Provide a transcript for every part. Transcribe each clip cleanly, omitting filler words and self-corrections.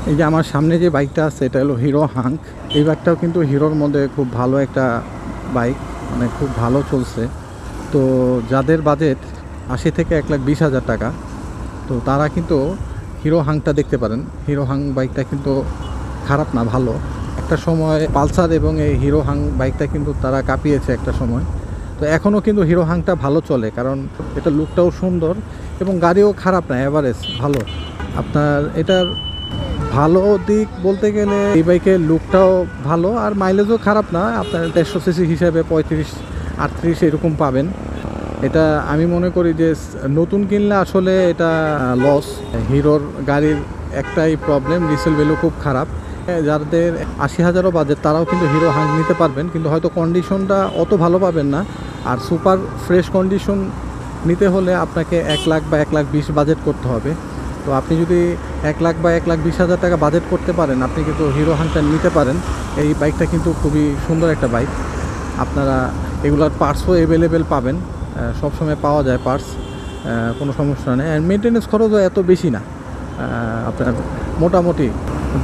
এই যে আমার সামনে যে বাইকটা আছে এটা হলো হিরো হাঙ্ক। এই বাইকটাও কিন্তু হিরোর মধ্যে খুব ভালো একটা বাইক, মানে খুব ভালো চলছে। তো যাদের বাজেট 80 থেকে 1,20,000 টাকা, তো তারা কিন্তু হিরো হাঙ্কটা দেখতে পারেন। হিরো হাঙ্ক বাইকটা কিন্তু খারাপ না, ভালো। একটা সময় পালসার এবং এই হিরো হাঙ্ক বাইকটা কিন্তু তারা কাঁপিয়েছে একটা সময়। তো এখনও কিন্তু হিরো হাঙ্কটা ভালো চলে, কারণ এটা লুকটাও সুন্দর এবং গাড়িও খারাপ না, অ্যাভারেজ ভালো। আপনার এটার ভালো দিক বলতে গেলে এই বাইকের লুকটাও ভালো আর মাইলেজও খারাপ না। আপনার 150 সিসি হিসাবে 35-38 এরকম পাবেন। এটা আমি মনে করি যে নতুন কিনলে আসলে এটা লস। হিরোর গাড়ির একটাই প্রবলেম, রিসেল ভ্যালু খুব খারাপ। যাদের 80,000ও বাজেট তারাও কিন্তু হিরো হাঙ্ক নিতে পারবেন, কিন্তু হয়তো কন্ডিশনটা অত ভালো পাবেন না। আর সুপার ফ্রেশ কন্ডিশন নিতে হলে আপনাকে 1 লাখ বা 1,20,000 বাজেট করতে হবে। তো আপনি যদি 1 লাখ বা 1,20,000 টাকা বাজেট করতে পারেন, আপনি কিন্তু হিরো হাঙ্কটা নিতে পারেন। এই বাইকটা কিন্তু খুবই সুন্দর একটা বাইক। আপনারা এগুলার পার্টসও অ্যাভেলেবেল পাবেন, সবসময় পাওয়া যায় পার্টস, কোনো সমস্যা নেই। আর মেনটেন্যান্স খরচও এত বেশি না, আপনার মোটামুটি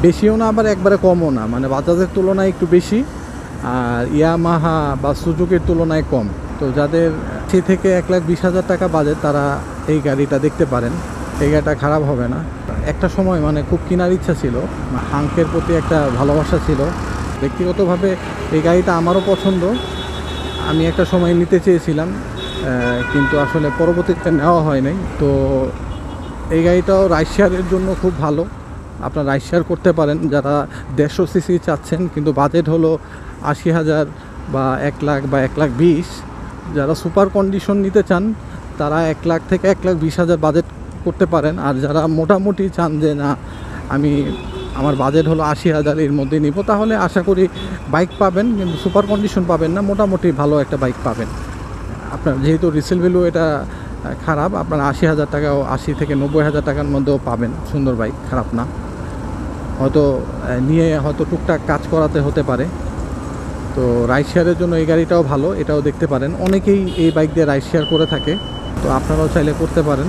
বেশিও না আবার একবারে কমও না, মানে বাজাজের তুলনায় একটু বেশি আর ইয়ামাহা বা সুজুকির তুলনায় কম। তো যাদের 80 থেকে 1,20,000 টাকা বাজেট তারা এই গাড়িটা দেখতে পারেন। এই গাড়িটা খারাপ হবে না। একটা সময় মানে খুব কেনার ইচ্ছা ছিল, হাঙ্কের প্রতি একটা ভালোবাসা ছিল। ব্যক্তিগতভাবে এই গাড়িটা আমারও পছন্দ, আমি একটা সময় নিতে চেয়েছিলাম, কিন্তু আসলে পরবর্তীতে নেওয়া হয় নাই। তো এই গাড়িটাও রাইড শেয়ারের জন্য খুব ভালো, আপনার রাইড শেয়ার করতে পারেন। যারা 150 সিসি চাচ্ছেন কিন্তু বাজেট হলো 80,000 বা 1 লাখ বা 1,20,000, যারা সুপার কন্ডিশন নিতে চান তারা 1 লাখ থেকে 1,20,000 বাজেট করতে পারেন। আর যারা মোটামুটি চান যে না আমার বাজেট হলো 80,000 এর মধ্যে নিব, তাহলে আশা করি বাইক পাবেন, কিন্তু সুপার কন্ডিশন পাবেন না, মোটামুটি ভালো একটা বাইক পাবেন। আপনার যেহেতু রিসেল ভ্যালু এটা খারাপ, আপনার 80,000 টাকাও 80 থেকে 90,000 টাকার মধ্যেও পাবেন সুন্দর বাইক, খারাপ না। হয়তো নিয়ে হয়তো টুকটাক কাজ করাতে হতে পারে। তো রাইড শেয়ারের জন্য এই গাড়িটাও ভালো, এটাও দেখতে পারেন। অনেকেই এই বাইক দিয়ে রাইড শেয়ার করে থাকে, তো আপনারাও চাইলে করতে পারেন।